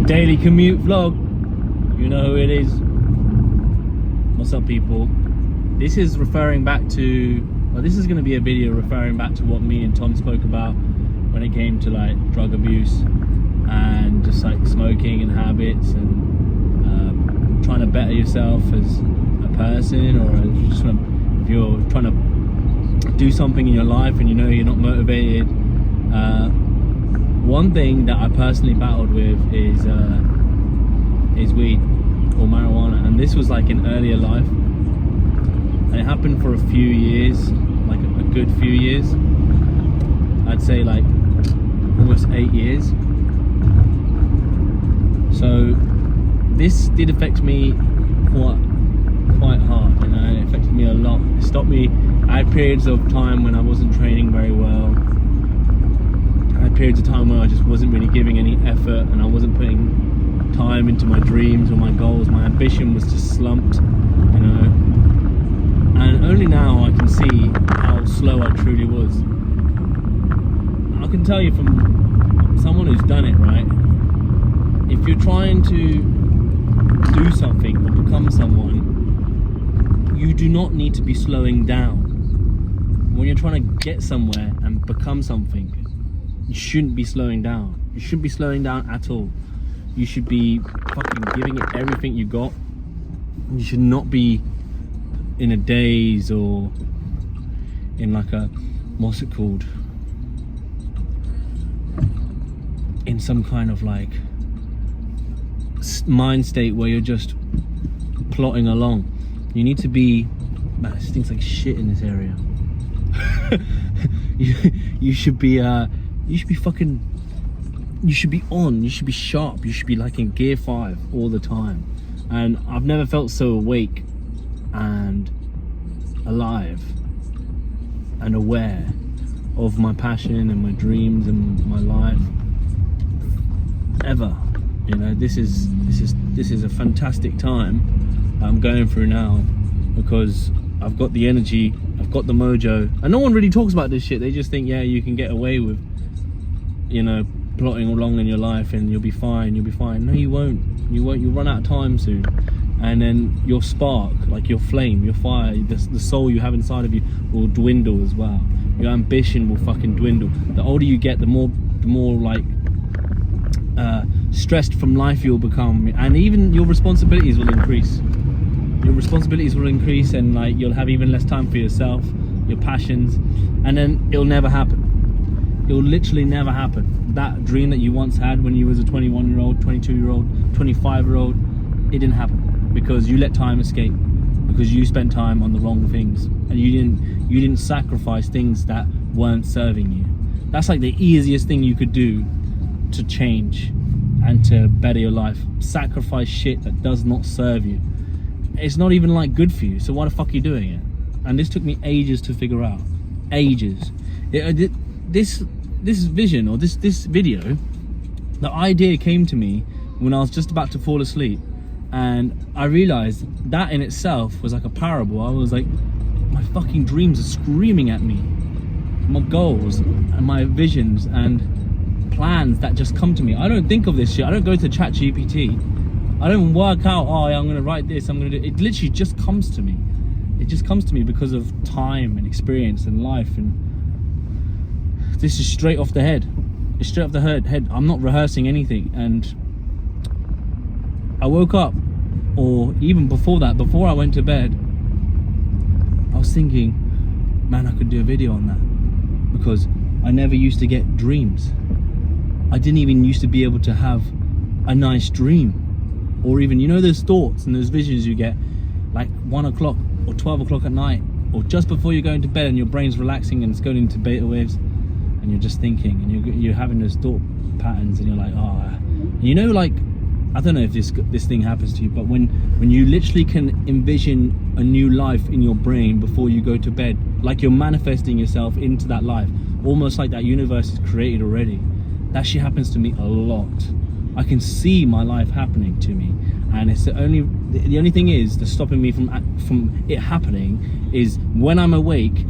daily commute vlog. You know who it is. What's up, people? This is referring back to, well, this is going to be a video referring back to what me and Tom spoke about when it came to like drug abuse and just like smoking and habits and trying to better yourself as a person, or if you're trying to do something in your life and you know you're not motivated. One thing that I personally battled with is weed or marijuana, and this was like in earlier life, and it happened for a few years, like a good few years. I'd say like almost 8 years. So this did affect me quite hard, you know. It affected me a lot. It stopped me. I had periods of time when I wasn't training very well. I had periods of time where I just wasn't really giving any effort, and I wasn't putting time into my dreams or my goals. My ambition was just slumped, you know. And only now I can see how slow I truly was. I can tell you from someone who's done it, right? If you're trying to do something or become someone, you do not need to be slowing down. When you're trying to get somewhere and become something, you shouldn't be slowing down. You shouldn't be slowing down at all. You should be fucking giving it everything you got. You should not be in a daze or in like a, what's it called? In some kind of like mind state where you're just plodding along. You need to be, man, it stinks like shit in this area. you should be fucking, you should be on, you should be sharp, you should be like in gear 5 all the time. And I've never felt so awake and alive and aware of my passion and my dreams and my life ever. You know, this is a fantastic time I'm going through now, because I've got the energy, I've got the mojo, and no one really talks about this shit. They just think, yeah, you can get away with, you know, plotting along in your life and you'll be fine. No, you won't. You'll run out of time soon, and then your spark, like your flame, your fire, the soul you have inside of you will dwindle as well. Your ambition will fucking dwindle. The older you get, the more like stressed from life you'll become, and even your responsibilities will increase. And like you'll have even less time for yourself, your passions, and then it'll never happen. It will literally never happen. That dream that you once had when you was a 21-year-old, 22-year-old, 25-year-old, it didn't happen because you let time escape, because you spent time on the wrong things, and you didn't sacrifice things that weren't serving you. That's like the easiest thing you could do to change and to better your life. Sacrifice shit that does not serve you. It's not even like good for you, so why the fuck are you doing it? And this took me ages to figure out. Ages. This vision, or this video, the idea came to me when I was just about to fall asleep, and I realized that in itself was like a parable. I was like, my fucking dreams are screaming at me. My goals and my visions and plans that just come to me. I don't think of this shit. I don't go to ChatGPT. I don't work out, oh yeah, I'm gonna write this, I'm gonna do it. Literally just comes to me. It just comes to me because of time and experience and life, and this is straight off the head. It's straight off the head. I'm not rehearsing anything. And I woke up, or even before that, before I went to bed, I was thinking, man, I could do a video on that, because I never used to get dreams. I didn't even used to be able to have a nice dream, or even, you know, those thoughts and those visions you get like 1 o'clock or 12 o'clock at night, or just before you're going to bed and your brain's relaxing and it's going into beta waves, and you're just thinking and you're having those thought patterns, and you're like, oh, you know, like, I don't know if this thing happens to you, but when you literally can envision a new life in your brain before you go to bed, like you're manifesting yourself into that life, almost like that universe is created already. That shit happens to me a lot. I can see my life happening to me, and it's the only thing is that's stopping me from it happening is when I'm awake,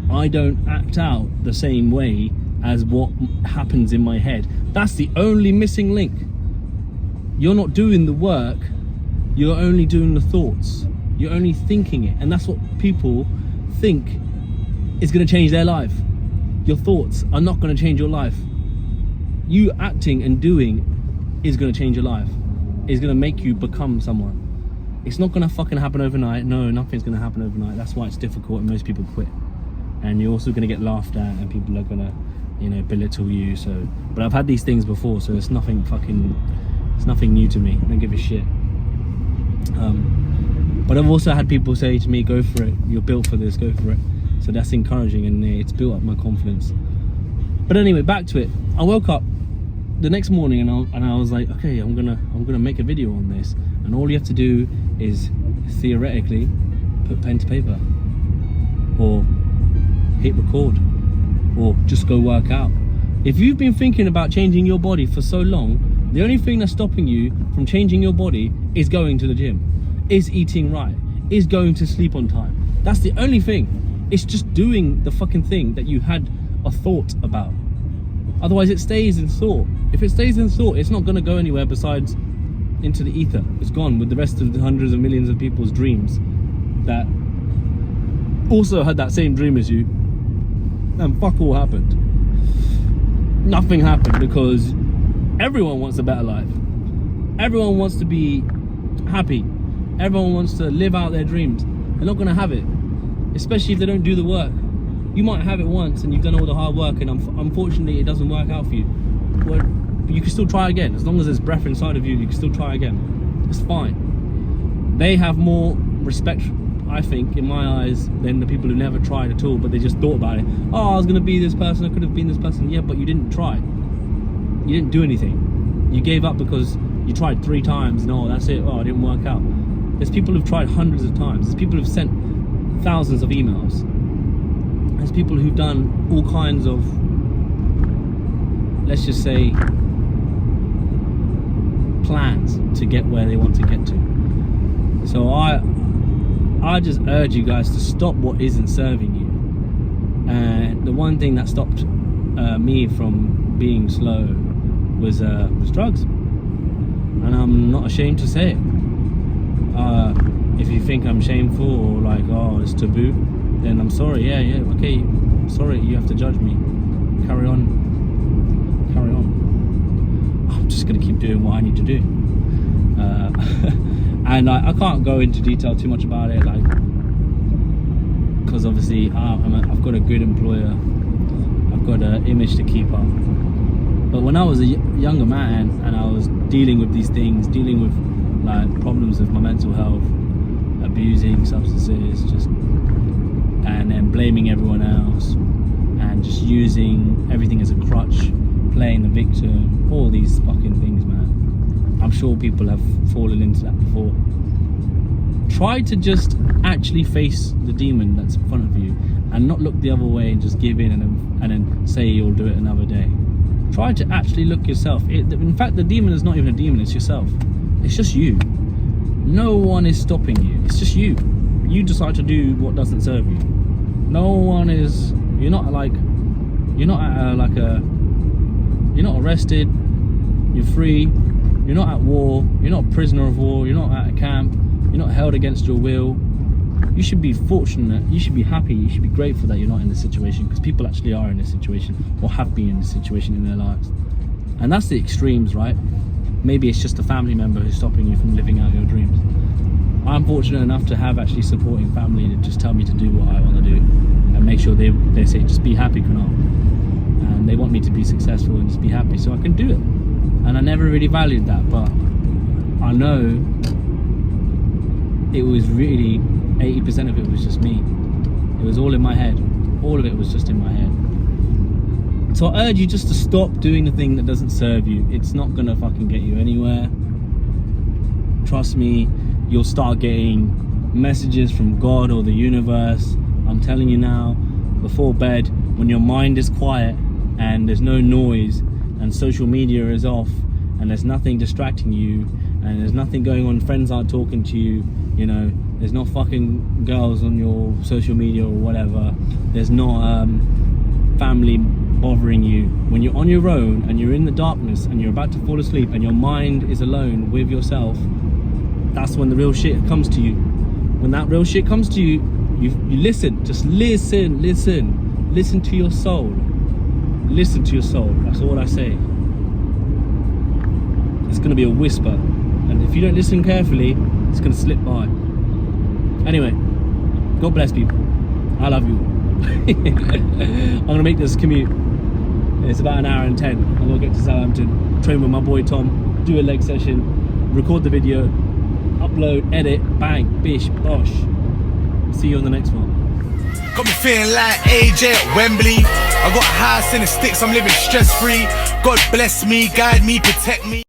I don't act out the same way as what happens in my head. That's the only missing link. you're not doing the work, you're only doing the thoughts, you're only thinking it. And that's what people think is going to change their life. Your thoughts are not going to change your life. You acting and doing is going to change your life. It's going to make you become someone. It's not going to fucking happen overnight. No, nothing's going to happen overnight. That's why it's difficult and most people quit. And you're also going to get laughed at and people are going to, you know, belittle you. So, but I've had these things before, so it's nothing new to me. I don't give a shit. But I've also had people say to me, go for it, you're built for this, go for it. So that's encouraging, and it's built up my confidence. But anyway, back to it. I woke up the next morning and I was like, okay, I'm gonna make a video on this. And all you have to do is theoretically put pen to paper, or hit record, or just go work out. If you've been thinking about changing your body for so long, the only thing that's stopping you from changing your body is going to the gym, is eating right, is going to sleep on time. That's the only thing. It's just doing the fucking thing that you had a thought about. Otherwise it stays in thought. If it stays in thought, it's not going to go anywhere besides into the ether. It's gone with the rest of the hundreds of millions of people's dreams that also had that same dream as you, and fuck all happened. Nothing happened, because everyone wants a better life. Everyone wants to be happy. Everyone wants to live out their dreams. They're not going to have it, especially if they don't do the work. You might have it once and you've done all the hard work, and unfortunately it doesn't work out for you. Well, you can still try again. As long as there's breath inside of you, you can still try again. It's fine. They have more respect, I think, in my eyes, than the people who never tried at all, but they just thought about it. Oh, I was going to be this person, I could have been this person. Yeah, but you didn't try. You didn't do anything. You gave up because you tried 3 times. No, that's it. Oh, it didn't work out. There's people who've tried hundreds of times. There's people who've sent thousands of emails. There's people who've done all kinds of, let's just say, plans to get where they want to get to. So I just urge you guys to stop what isn't serving you. And the one thing that stopped me from being slow was drugs. And I'm not ashamed to say it. If you think I'm shameful or like, oh, it's taboo, then I'm sorry. Yeah, okay, sorry, you have to judge me. Carry on. I'm just gonna keep doing what I need to do. And I can't go into detail too much about it, like, because obviously I've got a good employer, I've got an image to keep up. But when I was a younger man and I was dealing with these things, dealing with like problems with my mental health, abusing substances, and then blaming everyone else, and just using everything as a crutch, playing the victim, all these fucking things, man. I'm sure people have fallen into that before. Try to just actually face the demon that's in front of you, and not look the other way and just give in and then say you'll do it another day. Try to actually look yourself. In fact, the demon is not even a demon, it's yourself. It's just you. No one is stopping you. It's just you. You decide to do what doesn't serve you. No one is. You're not arrested. You're free. You're not at war. You're not a prisoner of war. You're not at a camp. You're not held against your will. You should be fortunate. You should be happy. You should be grateful that you're not in this situation, because people actually are in this situation, or have been in this situation in their lives. And that's the extremes, right? Maybe it's just a family member who's stopping you from living out your dreams. I'm fortunate enough to have actually supporting family that just tell me to do what I want to do, and make sure they say, just be happy, Kunal. And they want me to be successful and just be happy, so I can do it. And I never really valued that, but I know it was really 80% of it was just me. It was all in my head. All of it was just in my head. So I urge you just to stop doing the thing that doesn't serve you. It's not gonna fucking get you anywhere. Trust me, you'll start getting messages from God or the universe. I'm telling you now, before bed, when your mind is quiet and there's no noise and social media is off and there's nothing distracting you and there's nothing going on, friends aren't talking to you, you know, there's not fucking girls on your social media or whatever, there's not family bothering you, when you're on your own and you're in the darkness and you're about to fall asleep and your mind is alone with yourself, that's when the real shit comes to you. When that real shit comes to you, you listen. Just listen to your soul. Listen to your soul. That's all I say. It's going to be a whisper, and if you don't listen carefully, it's going to slip by. Anyway, God bless people. I love you. I'm going to make this commute. It's about an hour and 10. I'm going to get to Southampton, train with my boy Tom, do a leg session, record the video, upload, edit, bang, bish, bosh. See you on the next one. Got me feeling like AJ at Wembley. I got a house in the sticks, I'm living stress free. God bless me, guide me, protect me.